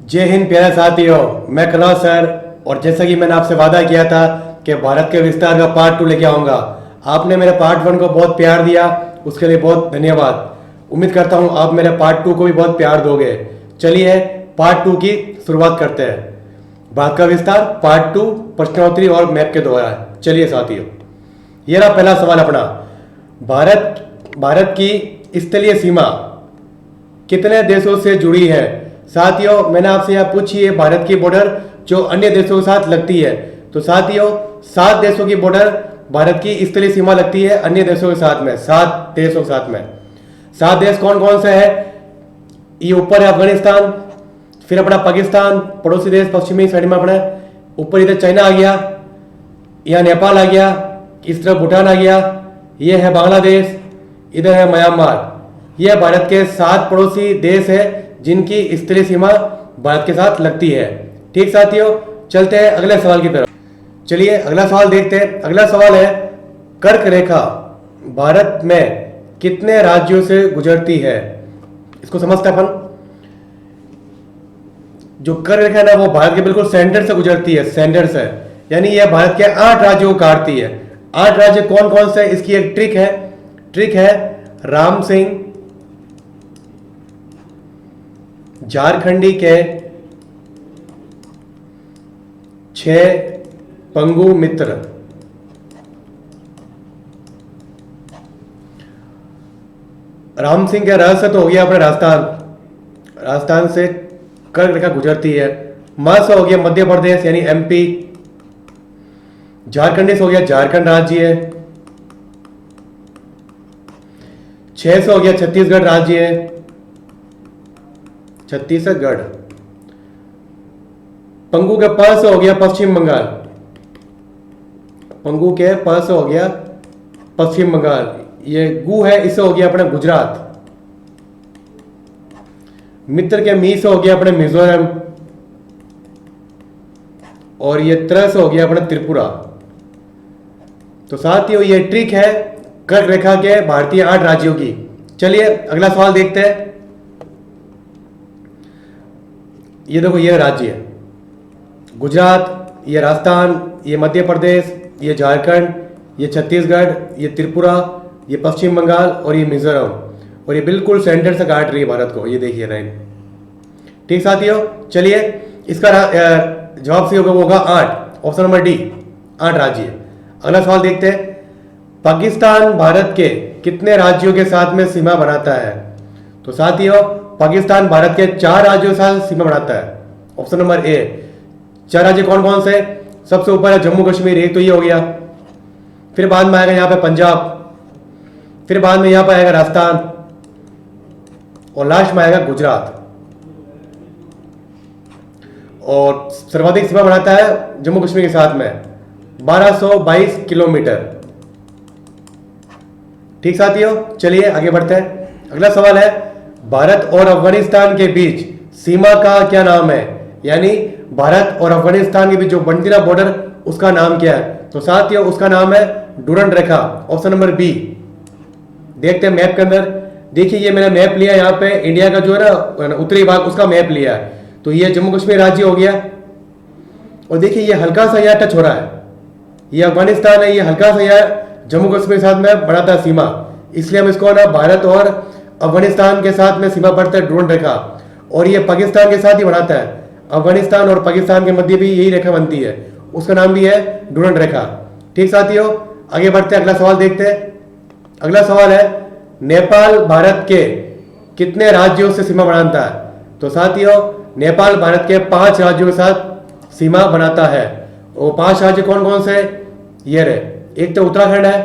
जय हिंद प्यारे साथियों, मैं कनौज सर। और जैसा कि मैंने आपसे वादा किया था कि भारत के विस्तार का पार्ट 2 लेके आऊँगा, आपने मेरे पार्ट 1 को बहुत प्यार दिया, उसके लिए बहुत धन्यवाद। उम्मीद करता हूँ आप मेरे पार्ट 2 को भी बहुत प्यार दोगे। चलिए पार्ट 2 की शुरुआत करते हैं। भारत का विस्तार पार्ट 2 प्रश्नोत्तरी और मैप के द्वारा। चलिए साथियों, ये रहा पहला सवाल अपना। भारत की स्थलीय सीमा कितने देशों से जुड़ी है? साथियों, मैंने आपसे यहाँ पूछी है भारत की बॉर्डर जो अन्य देशों के साथ लगती है। तो साथियों, 7 देशों की बॉर्डर भारत की स्थलीय सीमा लगती है अन्य देशों के साथ में। 7 देशों के साथ में। 7 देश कौन कौन से हैं? ये ऊपर है अफगानिस्तान, फिर अपना पाकिस्तान पड़ोसी देश पश्चिमी साइड में अपना, ऊपर इधर चाइना आ गया, यहाँ नेपाल आ गया, इस तरफ भूटान आ गया, ये है बांग्लादेश, इधर है म्यांमार। यह भारत के 7 पड़ोसी देश है जिनकी स्थलीय सीमा भारत के साथ लगती है। ठीक साथियों, चलते हैं अगले सवाल की तरफ। चलिए अगला सवाल देखते हैं। अगला सवाल है, कर्क रेखा भारत में कितने राज्यों से गुजरती है? इसको समझते हैं अपन। जो कर्क रेखा है ना, वो भारत के बिल्कुल सेंटर से गुजरती है, सेंटर से, यानी यह भारत के 8 राज्यों को काटती है। 8 राज्य कौन कौन से? इसकी एक ट्रिक है राम सिंह, झारखंडी के 6 पंगु मित्र, राम सिंह के रहस्य तो हो गया अपने राजस्थान से कर्क रेखा गुजरती है। मस हो गया मध्य प्रदेश यानी एमपी, झारखंड से हो गया झारखंड राज्य है, 6 से हो गया छत्तीसगढ़ राज्य है, छत्तीसगढ़। पंगु के 5 से हो गया पश्चिम बंगाल, पंगु के 5 से हो गया पश्चिम बंगाल। ये गु है, इससे हो गया अपने गुजरात। मित्र के मी से हो गया अपने मिजोरम, और ये त्र से हो गया अपने त्रिपुरा। तो साथियों, ये ट्रिक है कर्क रेखा के भारतीय 8 राज्यों की। चलिए अगला सवाल देखते हैं। ये देखो, ये राज्य है गुजरात, ये राजस्थान, ये मध्य प्रदेश, ये झारखंड, ये छत्तीसगढ़, ये त्रिपुरा, ये पश्चिम बंगाल और ये मिजोरम। और ये बिल्कुल सेंटर से काट रही है भारत को, ये देखिए लाइन। ठीक साथियों, चलिए इसका जवाब सही होगा 8, ऑप्शन नंबर डी, 8 राज्य। अगला सवाल देखते हैं। पाकिस्तान भारत के कितने राज्यों के साथ में सीमा बनाता है? तो साथियों, पाकिस्तान भारत के 4 राज्यों के साथ सीमा बनाता है। ऑप्शन नंबर ए। 4 राज्य कौन कौन से? सबसे ऊपर है जम्मू कश्मीर, एक तो ये हो गया, फिर बाद में आएगा यहाँ पे पंजाब, फिर बाद में यहाँ पर आएगा राजस्थान, और लास्ट में आएगा गुजरात। और सर्वाधिक सीमा बनाता है जम्मू कश्मीर के साथ में 1222 किलोमीटर। ठीक साथियों, चलिए आगे बढ़ते हैं। अगला सवाल है, भारत और अफगानिस्तान के बीच सीमा का क्या नाम है? यानी भारत और अफगानिस्तान के बीच जो बनती ना बॉर्डर, उसका नाम क्या है? तो साथियों, उसका नाम है डूरंड रेखा, ऑप्शन नंबर बी। देखते हैं मैप के अंदर। देखिए, ये मैंने मैप लिया यहाँ पे, इंडिया का जो है ना उत्तरी भाग, उसका मैप लिया है। तो ये जम्मू कश्मीर राज्य हो गया, और देखिए ये हल्का सा यहाँ टच हो रहा है, ये अफगानिस्तान है, ये हल्का सा यहाँ जम्मू कश्मीर के साथ में बनाता है सीमा, इसलिए हम इसको ना भारत और अफगानिस्तान के साथ में सीमा बढ़ता है डूरंड रेखा। और ये पाकिस्तान के साथ ही बनाता है, अफगानिस्तान और पाकिस्तान के मध्य भी यही रेखा बनती है, उसका नाम भी है डूरंड रेखा। ठीक साथियों, आगे बढ़ते हैं, अगला सवाल देखते हैं। अगला सवाल है, नेपाल भारत के कितने राज्यों से सीमा बनाता है? तो साथियों, नेपाल भारत के 5 राज्यों के साथ सीमा बनाता है। वो 5 राज्य कौन कौन से? ये रहे, एक तो उत्तराखंड है,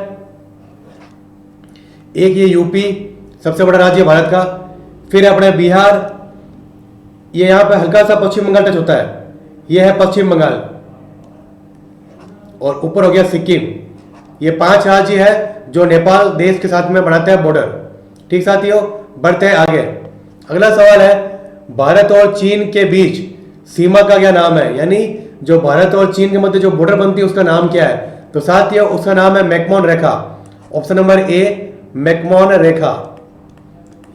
एक ये यूपी सबसे बड़ा राज्य भारत का, फिर अपने बिहार, ये यहां पे हल्का सा पश्चिम बंगाल टच होता है, ये है पश्चिम बंगाल, और ऊपर हो गया सिक्किम। ये 5 राज्य है जो नेपाल देश के साथ में बनाते हैं बॉर्डर। ठीक साथियों, बढ़ते हैं आगे। अगला सवाल है, भारत और चीन के बीच सीमा का क्या नाम है? यानी जो भारत और चीन के मध्य जो बॉर्डर बनती है उसका नाम क्या है? तो साथियों, उसका नाम है मैकमोहन रेखा, ऑप्शन नंबर ए, मैकमोहन रेखा।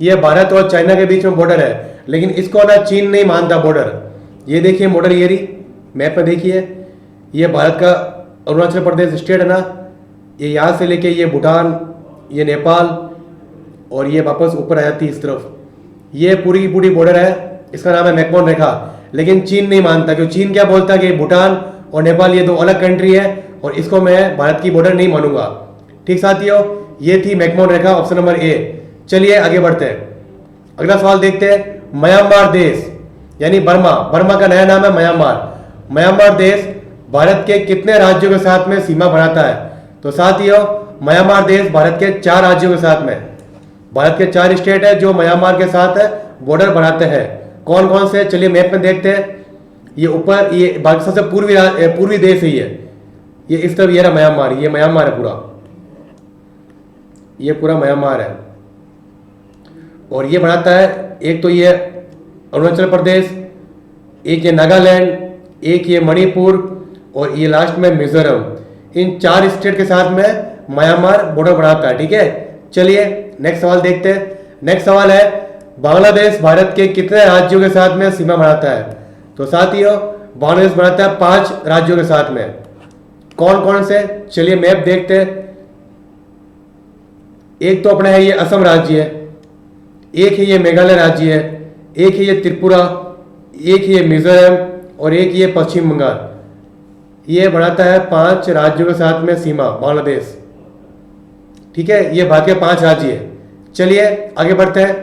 यह भारत और चाइना के बीच में बॉर्डर है, लेकिन इसको ना चीन नहीं मानता बॉर्डर, ये देखिए बॉर्डर, ये रही मैप में देखिए, ये भारत का अरुणाचल प्रदेश स्टेट है ना, ये यहाँ से लेके ये भूटान, ये नेपाल और ये वापस ऊपर आ जाती है इस तरफ। ये पूरी की पूरी बॉर्डर है, इसका नाम है मैकमोहन रेखा। लेकिन चीन नहीं मानता, क्योंकि चीन क्या बोलता है कि भूटान और नेपाल ये दो अलग कंट्री है और इसको मैं भारत की बॉर्डर नहीं मानूंगा। ठीक साथियों, ये थी मैकमोहन रेखा, ऑप्शन नंबर ए। चलिए आगे बढ़ते हैं, अगला सवाल देखते हैं। म्यांमार देश यानी बर्मा, बर्मा का नया नाम है म्यांमार। म्यांमार देश भारत के कितने राज्यों के साथ में सीमा बनाता है? तो साथियों, म्यांमार देश भारत के 4 राज्यों के साथ में, भारत के 4 स्टेट है जो म्यांमार के साथ बॉर्डर बनाते हैं। कौन कौन से, चलिए मैप में देखते हैं। ये ऊपर, ये भारत सबसे पूर्वी देश है ये इस तरफ, ये रहा म्यांमार, ये म्यांमार है पूरा, ये पूरा म्यांमार है। और ये बनाता है, एक तो ये अरुणाचल प्रदेश, एक ये नागालैंड, एक ये मणिपुर और ये लास्ट में मिजोरम। इन 4 स्टेट के साथ में म्यांमार बॉर्डर बनाता है। ठीक है, चलिए नेक्स्ट सवाल देखते हैं। नेक्स्ट सवाल है, बांग्लादेश भारत के कितने राज्यों के साथ में सीमा बनाता है? तो साथियों, बांग्लादेश बनाता है 5 राज्यों के साथ में। कौन कौन से, चलिए मैप देखते हैं। एक तो अपना है ये असम राज्य है, एक है ये मेघालय राज्य है, एक है ये त्रिपुरा, एक है ये मिजोरम और एक ये पश्चिम बंगाल। ये बनाता है 5 राज्यों के साथ में सीमा बांग्लादेश। ठीक है, ये भारत के 5 राज्य है। चलिए आगे बढ़ते हैं,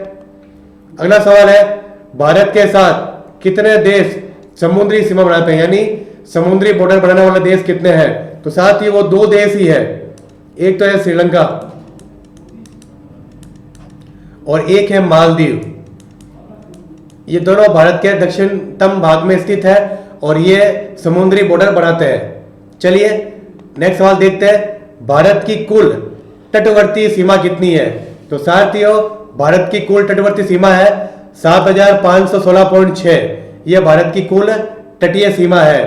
अगला सवाल है, भारत के साथ कितने देश समुद्री सीमा बनाते हैं, यानी समुद्री बॉर्डर बनाने वाले देश कितने हैं? तो साथ ही वो 2 देश ही है, एक तो है श्रीलंका और एक है मालदीव। ये दोनों भारत के दक्षिणतम भाग में स्थित है और ये समुद्री बॉर्डर बनाते हैं। चलिए नेक्स्ट सवाल देखते हैं, भारत की कुल तटवर्ती सीमा कितनी है? तो साथियों, भारत की कुल तटवर्ती सीमा है 7516.6। यह भारत की कुल तटीय सीमा है।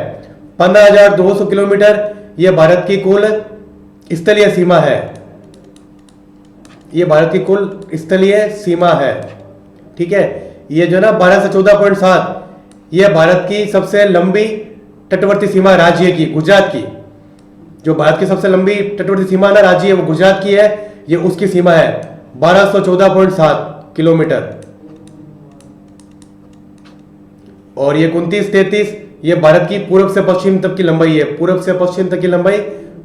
15,200 किलोमीटर यह भारत की कुल स्थलीय सीमा है। यह भारत की कुल स्थलीय सीमा है। ठीक है, ये जो ना 12 से 14.7, यह भारत की सबसे लंबी तटवर्ती सीमा राज्य की, गुजरात की। जो भारत की सबसे लंबी तटवर्ती सीमा ना राज्य है वो गुजरात की है, ये उसकी सीमा है 1214.7 किलोमीटर। और ये 2933, ये भारत की पूर्व से पश्चिम तक की लंबाई है, पूर्व से पश्चिम तक की लंबाई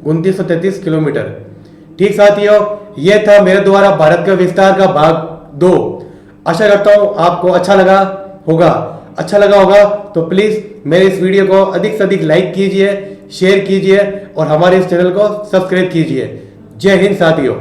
2933 किलोमीटर। ठीक साथियों, ये था मेरे द्वारा भारत के विस्तार का भाग 2। आशा करता हूं आपको अच्छा लगा होगा तो प्लीज मेरे इस वीडियो को अधिक से अधिक लाइक कीजिए, शेयर कीजिए और हमारे इस चैनल को सब्सक्राइब कीजिए। जय हिंद साथियों।